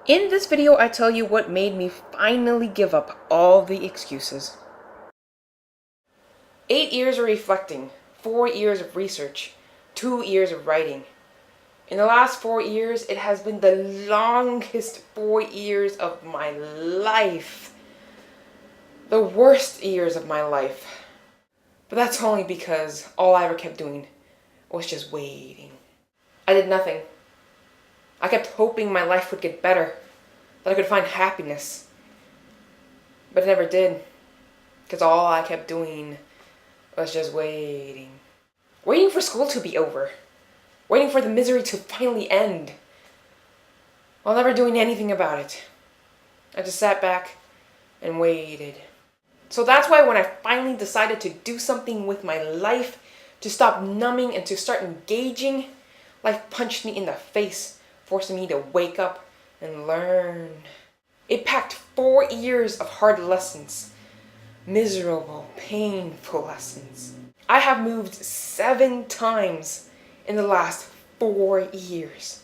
In this video, I tell you what made me finally give up all the excuses. 8 years of reflecting, 4 years of research, 2 years of writing. In the last 4 years, it has been the longest 4 years of my life. The worst years of my life. But that's only because all I ever kept doing was just waiting. I did nothing. I kept hoping my life would get better, that I could find happiness. But it never did, because all I kept doing was just waiting. Waiting for school to be over. Waiting for the misery to finally end. While never doing anything about it. I just sat back and waited. So that's why when I finally decided to do something with my life, to stop numbing and to start engaging, life punched me in the face, forcing me to wake up and learn. It packed 4 years of hard lessons. Miserable, painful lessons. I have moved 7 times in the last 4 years.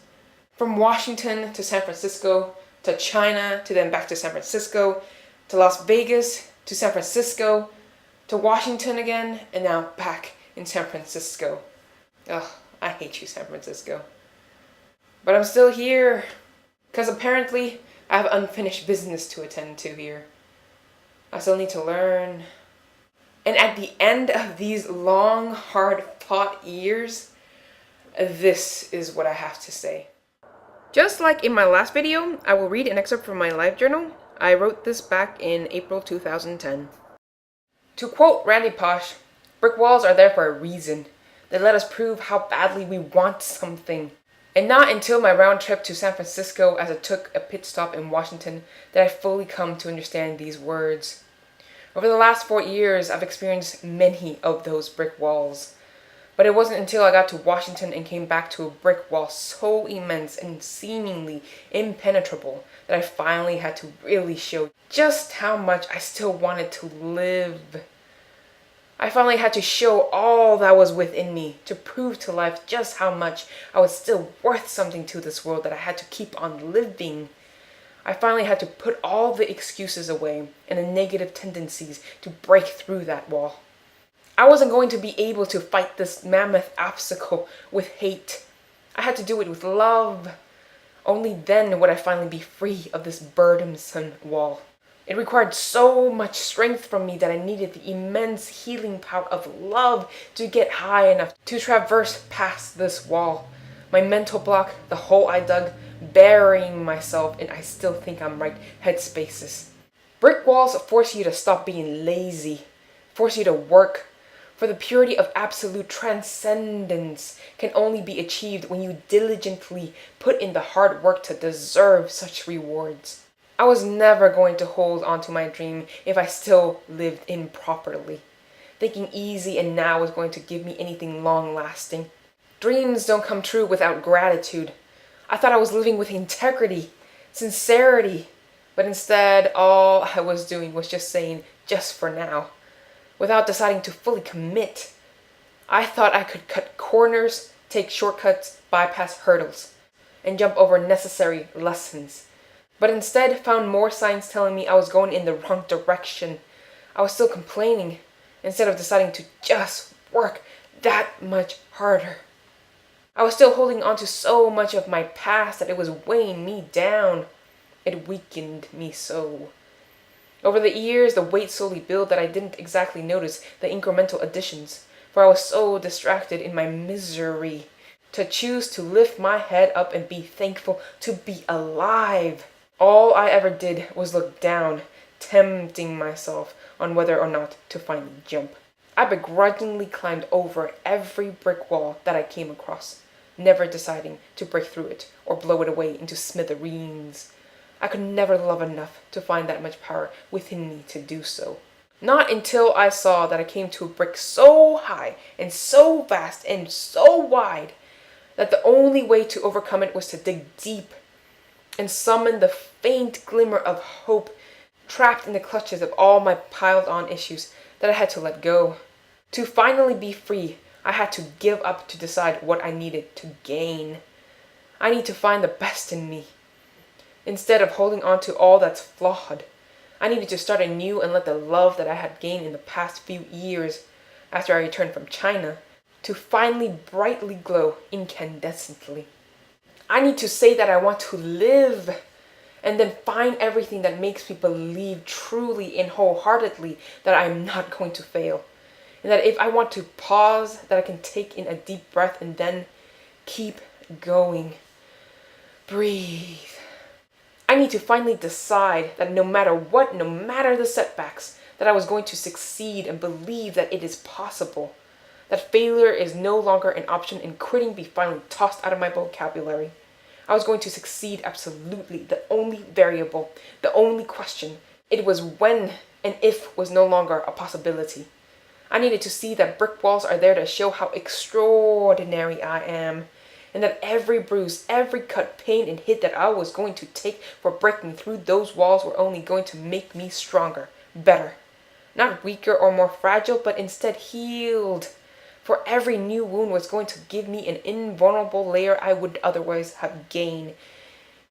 From Washington to San Francisco, to China, to then back to San Francisco, to Las Vegas, to San Francisco, to Washington again, and now back in San Francisco. Ugh, I hate you, San Francisco. But I'm still here, because apparently I have unfinished business to attend to here. I still need to learn. And at the end of these long, hard-fought years, this is what I have to say. Just like in my last video, I will read an excerpt from my life journal. I wrote this back in April 2010. To quote Randy Pausch, "Brickwalls are there for a reason. They let us prove how badly we want something." And not until my round trip to San Francisco, as I took a pit stop in Washington, did I fully come to understand these words. Over the last 4 years, I've experienced many of those brick walls. But it wasn't until I got to Washington and came back to a brick wall so immense and seemingly impenetrable that I finally had to really show just how much I still wanted to live. I finally had to show all that was within me to prove to life just how much I was still worth something to this world, that I had to keep on living. I finally had to put all the excuses away and the negative tendencies to break through that wall. I wasn't going to be able to fight this mammoth obstacle with hate. I had to do it with love. Only then would I finally be free of this burdensome wall. It required so much strength from me that I needed the immense healing power of love to get high enough to traverse past this wall. My mental block, the hole I dug, burying myself in "I still think I'm right" headspaces. Brick walls force you to stop being lazy, force you to work. For the purity of absolute transcendence can only be achieved when you diligently put in the hard work to deserve such rewards. I was never going to hold on to my dream if I still lived improperly, thinking easy and now was going to give me anything long-lasting. Dreams don't come true without gratitude. I thought I was living with integrity, sincerity, but instead all I was doing was just saying, just for now, without deciding to fully commit. I thought I could cut corners, take shortcuts, bypass hurdles, and jump over necessary lessons. But instead found more signs telling me I was going in the wrong direction. I was still complaining instead of deciding to just work that much harder. I was still holding on to so much of my past that it was weighing me down. It weakened me so. Over the years, the weight slowly built that I didn't exactly notice the incremental additions, for I was so distracted in my misery to choose to lift my head up and be thankful to be alive. All I ever did was look down, tempting myself on whether or not to finally jump. I begrudgingly climbed over every brick wall that I came across, never deciding to break through it or blow it away into smithereens. I could never love enough to find that much power within me to do so. Not until I saw that I came to a brick so high and so vast and so wide that the only way to overcome it was to dig deep and summon the faint glimmer of hope trapped in the clutches of all my piled-on issues that I had to let go. To finally be free, I had to give up to decide what I needed to gain. I need to find the best in me. instead of holding on to all that's flawed. I needed to start anew and let the love that I had gained in the past few years after I returned from China to finally brightly glow incandescently. I need to say that I want to live and then find everything that makes me believe truly and wholeheartedly that I am not going to fail. And that if I want to pause, that I can take in a deep breath and then keep going. Breathe. I need to finally decide that no matter what, no matter the setbacks, that I was going to succeed and believe that it is possible. That failure is no longer an option and quitting be finally tossed out of my vocabulary. I was going to succeed absolutely. The only variable, the only question, it was when and if was no longer a possibility. I needed to see that brick walls are there to show how extraordinary I am, and that every bruise, every cut, pain, and hit that I was going to take for breaking through those walls were only going to make me stronger, better. Not weaker or more fragile, but instead healed. For every new wound was going to give me an invulnerable layer I would otherwise have gained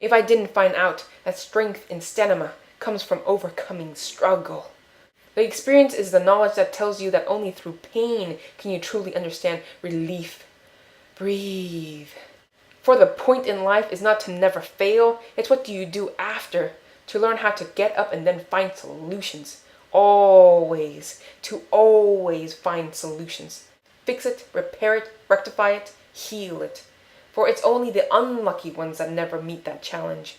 if I didn't find out that strength and stamina comes from overcoming struggle. The experience is the knowledge that tells you that only through pain can you truly understand relief. Breathe. For the point in life is not to never fail, it's what do you do after, to learn how to get up and then find solutions. Always, to always find solutions. Fix it, repair it, rectify it, heal it. For it's only the unlucky ones that never meet that challenge.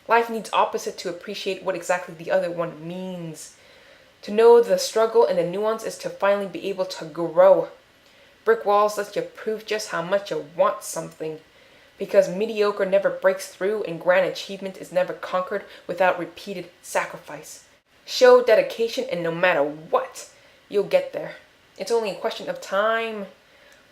Life needs opposite to appreciate what exactly the other one means. To know the struggle and the nuance is to finally be able to grow. Brick walls let you prove just how much you want something. Because mediocre never breaks through and grand achievement is never conquered without repeated sacrifice. Show dedication and no matter what, you'll get there. It's only a question of time.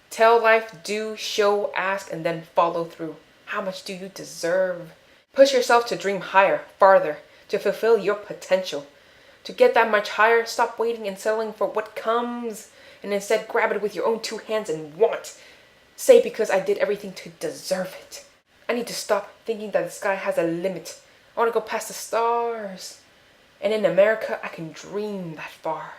Tell life, do, show, ask, and then follow through. How much do you deserve? Push yourself to dream higher, farther, to fulfill your potential. To get that much higher, stop waiting and settling for what comes, and instead grab it with your own two hands and want. Say, because I did everything to deserve it. I need to stop thinking that the sky has a limit. I want to go past the stars. And in America, I can dream that far.